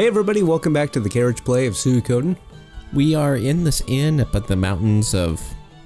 everybody, welcome back to the Carriage play of Suikoden. We are in this inn up at the mountains of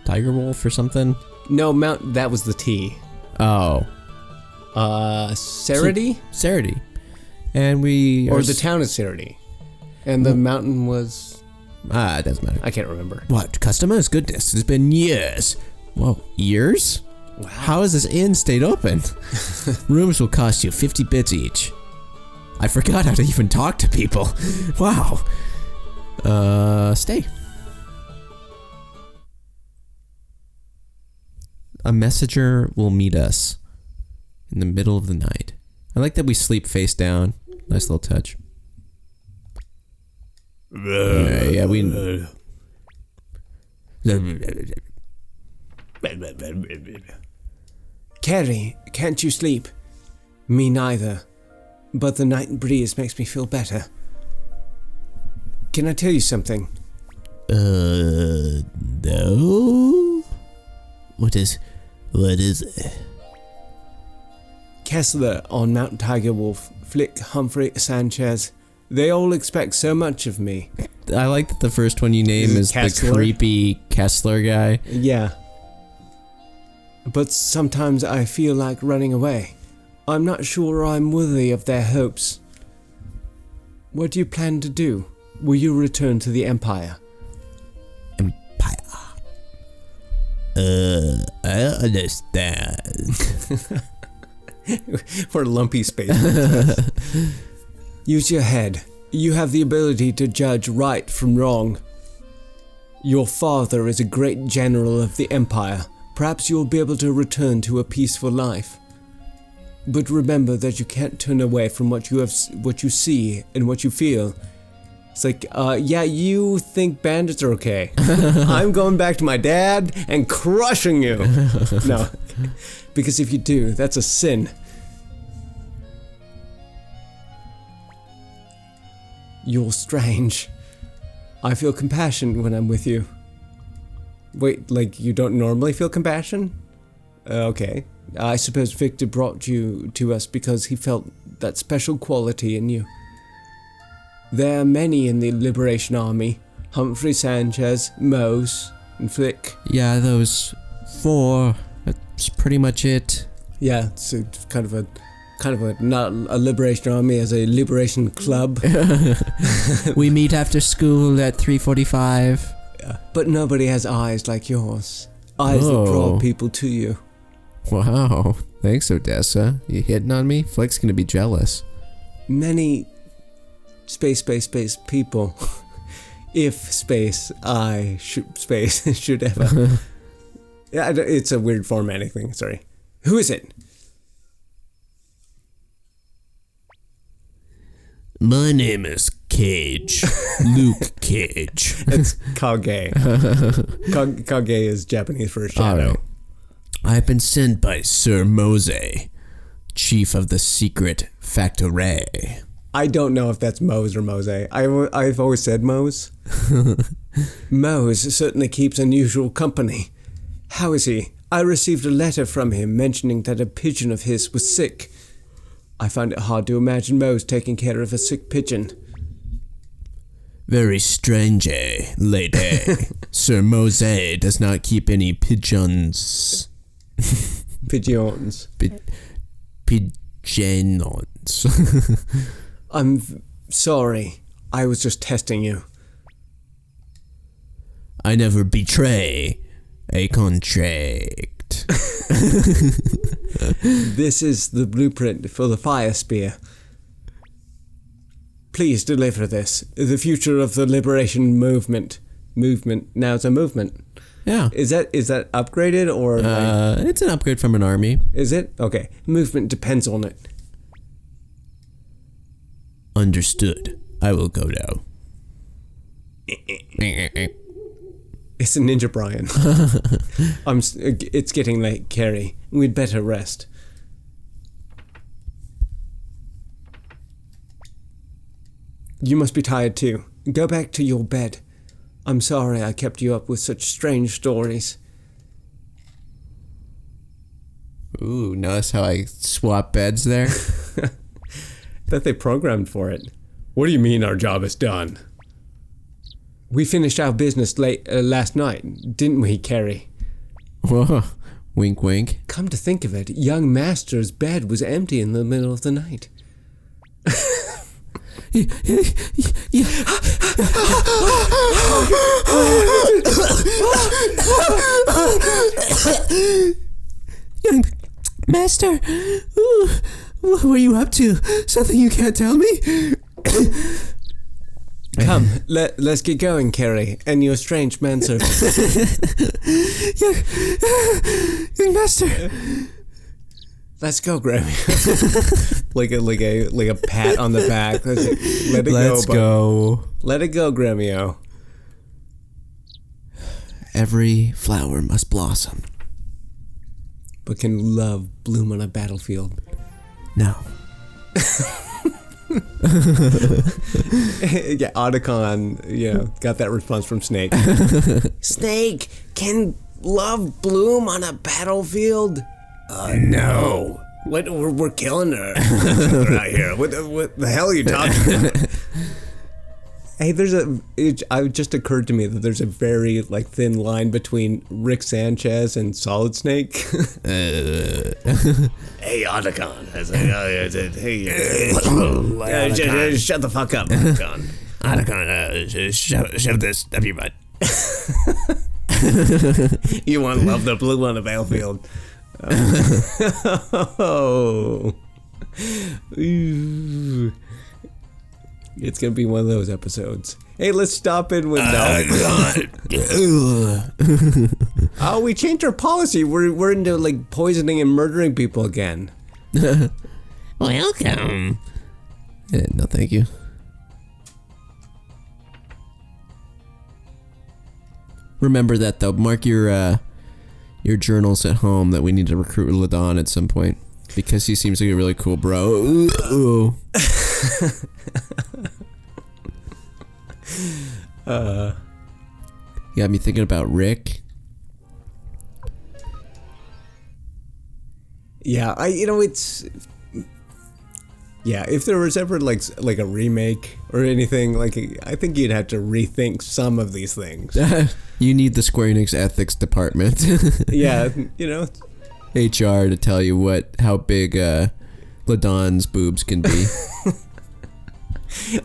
Tiger Wolf or something. No, that was the T. Oh. Sarity? Sarity. And we... Or the town is Sarity. And the mountain was... it doesn't matter. I can't remember. What? Customers? Goodness, it's been years. Whoa, years? Wow. How has this inn stayed open? Rooms will cost you 50 bits each. I forgot how to even talk to people. Wow. Stay. A messenger will meet us in the middle of the night. I like that we sleep face down. Nice little touch. Yeah, we... Carrie, can't you sleep? Me neither. But the night breeze makes me feel better. Can I tell you something? No? What is it? Kessler on Mount Tiger Wolf, Flick, Humphrey, Sanchez, they all expect so much of me. I like that the first one you name is Kessler? the creepy Kessler guy. Yeah. But sometimes I feel like running away. I'm not sure I'm worthy of their hopes. What do you plan to do? Will you return to the Empire? Empire. I don't understand. For lumpy space. Use your head. You have the ability to judge right from wrong. Your father is a great general of the Empire. Perhaps you'll be able to return to a peaceful life. But remember that you can't turn away from what you see and what you feel. It's like, yeah, you think bandits are okay. I'm going back to my dad and crushing you. No, because if you do, that's a sin. You're strange. I feel compassion when I'm with you. Wait, like you don't normally feel compassion? Okay. I suppose Victor brought you to us because he felt that special quality in you. There are many in the Liberation Army. Humphrey, Sanchez, Mose, and Flick. Yeah, those 4. That's pretty much it. Yeah, it's kind of a not a Liberation Army as a Liberation Club. We meet after school at 3:45. Yeah. But nobody has eyes like yours. Eyes that draw people to you. Wow, thanks, Odessa. You hitting on me? Flick's gonna be jealous. Many space people, if space should ever. Yeah, it's a weird formatting thing, sorry. Who is it? My name is Cage. Luke Cage. It's Kage. Kage is Japanese for shadow. Right. I've been sent by Sir Mose, chief of the secret factory. I don't know if that's Mose or Mose. I've always said Mose. Mose certainly keeps unusual company. How is he? I received a letter from him mentioning that a pigeon of his was sick. I find it hard to imagine Mose taking care of a sick pigeon. Very strange, lady. Sir Mose does not keep any pigeons. Pigeons. Pigeons. I'm sorry. I was just testing you. I never betray a contract. This is the blueprint for the fire spear. Please deliver this. The future of the liberation movement. Now it's a movement. Yeah. Is that upgraded or? It's an upgrade from an army. Is it? Okay. Movement depends on it. Understood. I will go now. It's a Ninja Brian. It's getting late, Carrie. We'd better rest. You must be tired too. Go back to your bed. I'm sorry I kept you up with such strange stories. Ooh, notice how I swap beds there? That they programmed for it. What do you mean our job is done? We finished our business last night, didn't we, Carrie? Whoa. Wink, wink. Come to think of it, young master's bed was empty in the middle of the night. Young master, what were you up to? Something you can't tell me? Come, let's get going, Carrie, and your strange manservant. Young master. Let's go, Grammy. like a pat on the back. Let's go. Let it go, Grammy. Every flower must blossom. But can love bloom on a battlefield? No. Yeah, Otacon, got that response from Snake. Snake, can love bloom on a battlefield? No. What? We're killing her out here. What the hell are you talking about? Hey, it just occurred to me that there's a very thin line between Rick Sanchez and Solid Snake. Hey, Otacon. Hey, shut the fuck up, Otacon. Otacon, shove this up your butt. You want to love the blue on the battlefield. Oh. Ooh. It's gonna be one of those episodes. Hey, let's stop in with Oh, we changed our policy. We're into poisoning and murdering people again. Welcome. Yeah, no, thank you. Remember that though. Mark your journals at home that we need to recruit Ladon at some point because he seems like a really cool bro. Ooh. Got me thinking about Rick. Yeah, if there was ever like a remake or anything, I think you'd have to rethink some of these things. You need the Square Enix ethics department. Yeah, HR to tell you how big Ladon's boobs can be.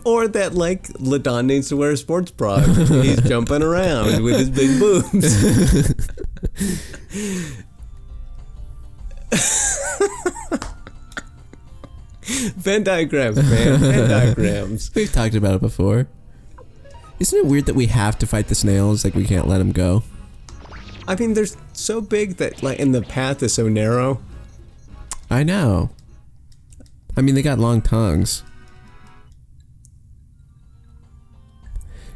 Or that Ladon needs to wear a sports bra. He's jumping around with his big boobs. Venn diagrams, man. Venn diagrams. We've talked about it before. Isn't it weird that we have to fight the snails? We can't let them go. I mean, they're so big that and the path is so narrow. I know. I mean, they got long tongues.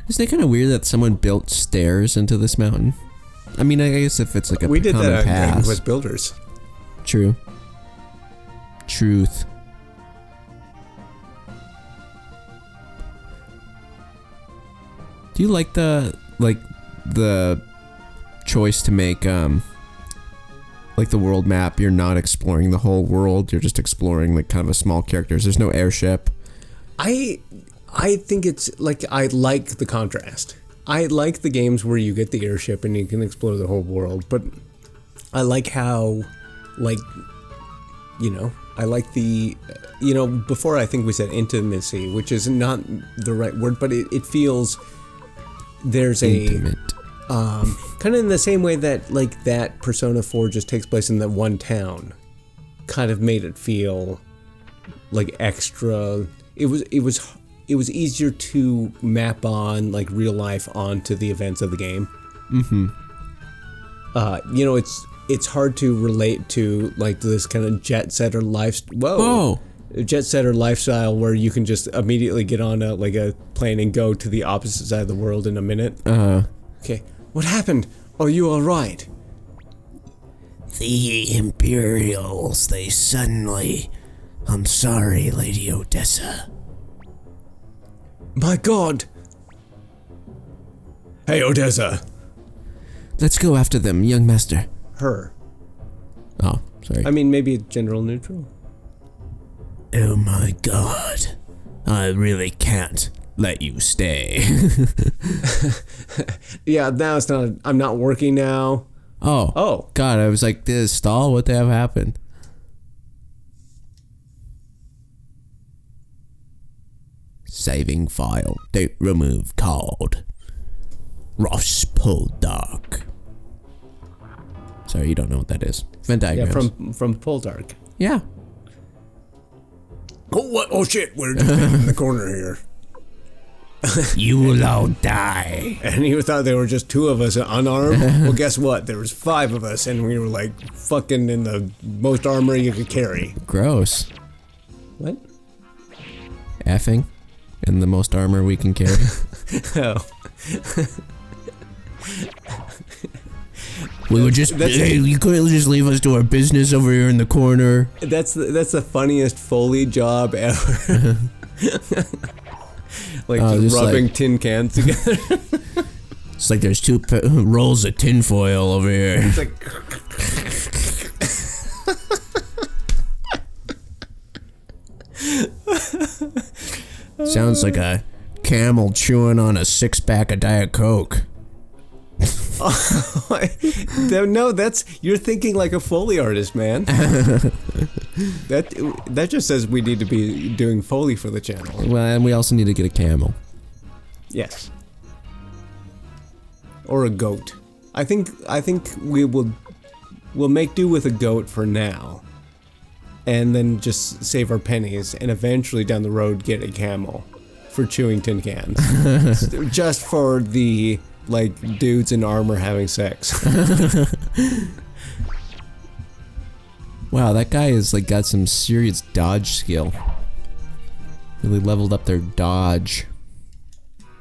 Isn't it kind of weird that someone built stairs into this mountain? I mean, I guess if it's a we did common that path. Dragon Quest Builders. True. Truth. Do you like the choice to make the world map? You're not exploring the whole world. You're just exploring kind of a small characters. There's no airship. I think it's I like the contrast. I like the games where you get the airship and you can explore the whole world, but I like how I like the before I think we said intimacy, which is not the right word, but it feels there's Intimate. Kind of in the same way that that Persona 4 just takes place in that one town, kind of made it feel extra. It was easier to map on real life onto the events of the game. Mm-hmm. It's hard to relate to this kind of jet setter lifestyle where you can just immediately get on a plane and go to the opposite side of the world in a minute. Okay, what happened? Are you all right? The Imperials, they suddenly... I'm sorry, Lady Odessa. My God! Hey, Odessa! Let's go after them, young master. Her. Oh, sorry. I mean, maybe general neutral. Oh my God. I really can't let you stay. Yeah, now it's not. I'm not working now. Oh. God, I was like, did it stall? What the hell happened? Saving file. Don't remove card. Ross Poldark. Sorry, you don't know what that is. Venn diagrams. Yeah, from Poldark. Yeah. Oh, what? Oh, shit. We're in the corner here. You will all die. And you thought there were just 2 of us unarmed? Well, guess what? There was 5 of us, and we were like fucking in the most armor you could carry. Gross. What? Effing. And the most armor we can carry. Oh. We were just, you couldn't just leave us to our business over here in the corner. That's the funniest Foley job ever. Like just rubbing tin cans together. It's like there's 2 rolls of tinfoil over here. It's like sounds like a camel chewing on a 6-pack of Diet Coke. No, you're thinking like a Foley artist, man. That just says we need to be doing Foley for the channel. Well, and we also need to get a camel. Yes. Or a goat. I think we'll make do with a goat for now. And then just save our pennies and eventually down the road get a camel for chewing tin cans. Just for the like dudes in armor having sex. Wow, that guy is like got some serious dodge skill. Really leveled up their dodge.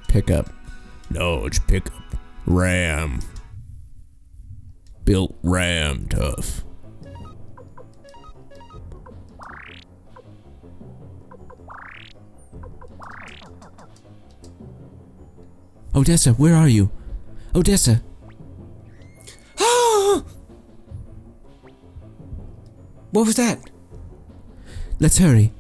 Pickup. Dodge pickup. Ram. Built ram tough. Odessa, where are you? Odessa! What was that? Let's hurry.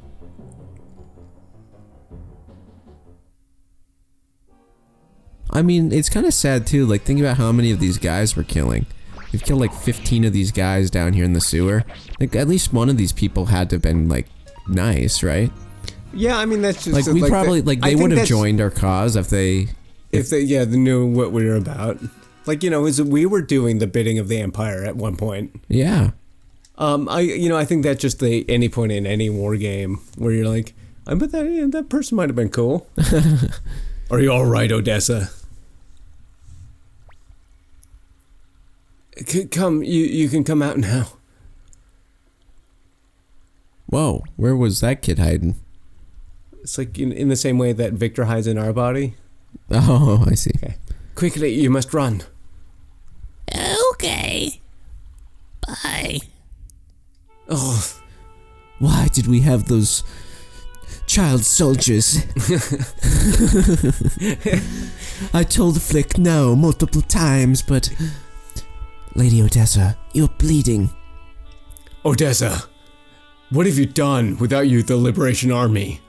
I mean, it's kind of sad too, like think about how many of these guys we're killing. We've killed like 15 of these guys down here in the sewer. Like at least one of these people had to have been like nice, right? Yeah, I mean that's just like we probably like they would have joined our cause if they knew what we were about. Like, you know, we were doing the bidding of the Empire at one point. Yeah. I think that's just any point in any war game where you're like, I bet that person might have been cool. Are you all right, Odessa? Come, you can come out now. Whoa, where was that kid hiding? It's like in the same way that Victor hides in our body. Oh, I see. Okay. Quickly, you must run. Okay. Bye. Oh. Why did we have those child soldiers? I told Flick no multiple times, but... Lady Odessa, you're bleeding. Odessa, what have you done without you, the Liberation Army?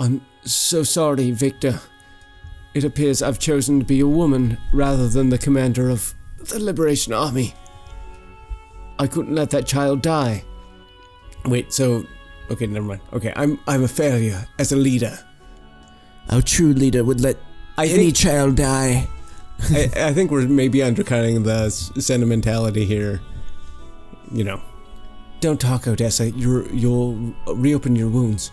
I'm so sorry, Victor. It appears I've chosen to be a woman rather than the commander of the Liberation Army. I couldn't let that child die. Wait, so... Okay, never mind. Okay, I'm a failure as a leader. Our true leader would let any child die. I think we're maybe undercutting the sentimentality here. You know. Don't talk, Odessa. You'll reopen your wound.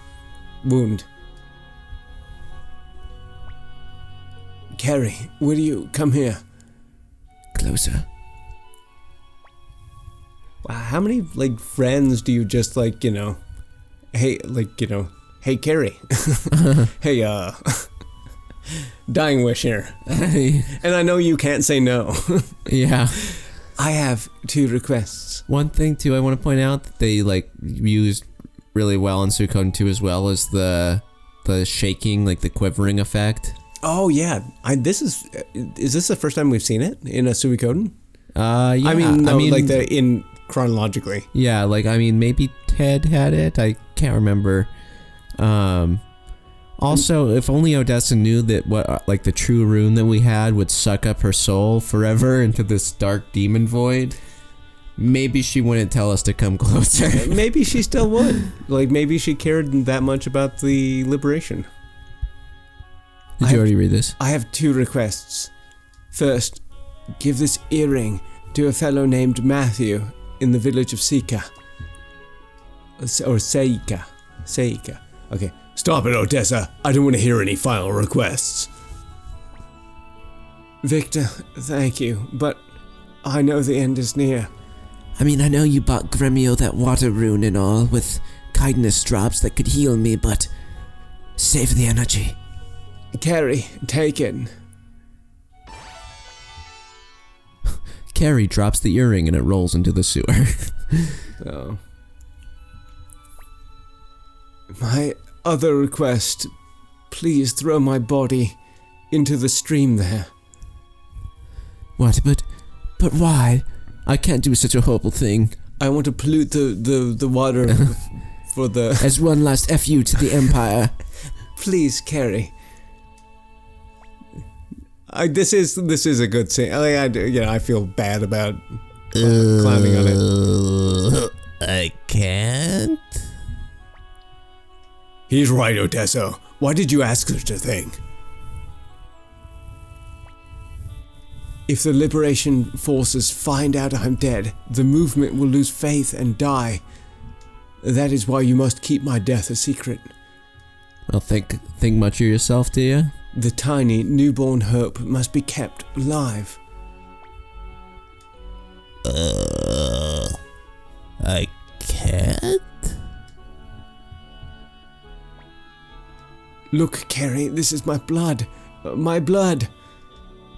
Carrie, will you come here? Closer. Wow, how many like friends do you just like, you know? Hey, like, you know, hey Carrie. Hey, dying wish here. And I know you can't say no. Yeah. I have 2 requests. One thing too I want to point out that they like used really well in Suikoden 2 as well is the shaking, like the quivering effect. Oh yeah. Is this the first time we've seen it in a Suikoden? Yeah. I mean, like chronologically. Yeah, like I mean maybe Ted had it. I can't remember. Also, if only Odessa knew that like the true rune that we had would suck up her soul forever into this dark demon void, maybe she wouldn't tell us to come closer. Maybe she still would. Like, maybe she cared that much about the liberation. Did you already read this? I have 2 requests. First, give this earring to a fellow named Matthew in the village of Sika. Or Seika. Seika. Okay. Stop it, Odessa. I don't want to hear any final requests. Victor, thank you, but I know the end is near. I mean, I know you bought Gremio that water rune and all with kindness drops that could heal me, but save the energy. Carrie, take it. Carrie drops the earring and it rolls into the sewer. Oh. My other request, please throw my body into the stream there. What? But why? I can't do such a horrible thing. I want to pollute the water for the... As one last FU to the Empire. Please, Carrie. This is a good scene. I feel bad about climbing on it. I can't. He's right, Odessa. Why did you ask such a thing? If the liberation forces find out I'm dead, the movement will lose faith and die. That is why you must keep my death a secret. Well, think much of yourself, do you? The tiny, newborn hope must be kept alive. I can't? Look, Carrie, this is my blood. My blood.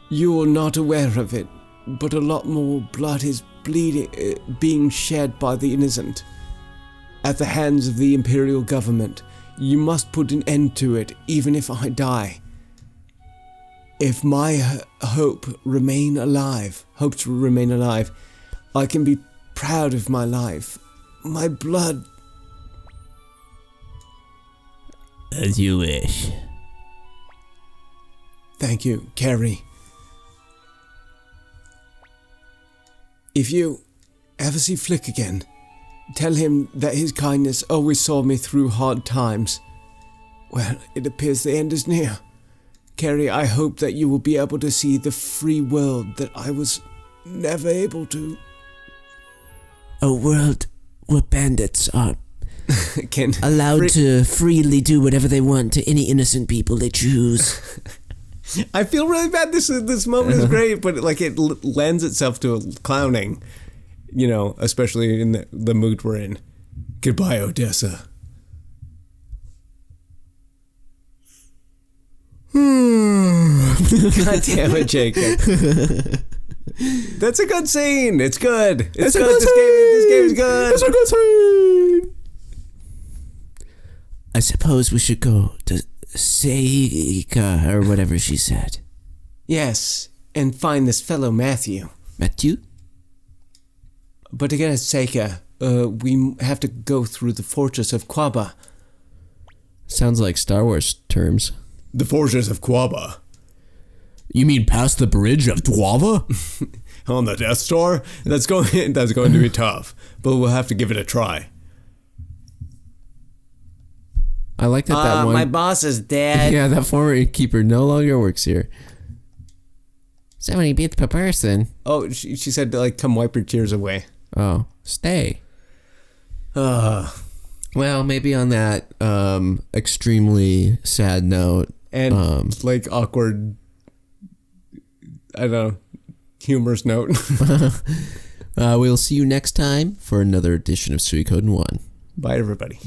You are not aware of it, but a lot more blood is being shed by the innocent. At the hands of the Imperial government, you must put an end to it, even if I die. If my hopes remain alive, I can be proud of my life. My blood. As you wish. Thank you, Carrie. If you ever see Flick again, tell him that his kindness always saw me through hard times. Well, it appears the end is near. Carrie, I hope that you will be able to see the free world that I was never able to. A world where bandits are allowed to freely do whatever they want to any innocent people they choose. I feel really bad. This moment is great, but like it lends itself to clowning, especially in the mood we're in. Goodbye, Odessa. God damn it, Jacob. That's a good scene. It's good. It's good. This game is good. It's a good scene. I suppose we should go to Seika, or whatever she said. Yes, and find this fellow Matthew. Matthew? But to get at Seika, we have to go through the fortress of Quaba. Sounds like Star Wars terms. The fortress of Quaba. You mean past the bridge of Dwava? On the Death Star? That's going to be tough, but we'll have to give it a try. I like that one. My boss is dead. Yeah, that former keeper no longer works here. So many bits per person. Oh, she said, come wipe your tears away. Oh, stay. Well, maybe on that extremely sad note. And, awkward, I don't know, humorous note. We'll see you next time for another edition of Suikoden 1. Bye, everybody.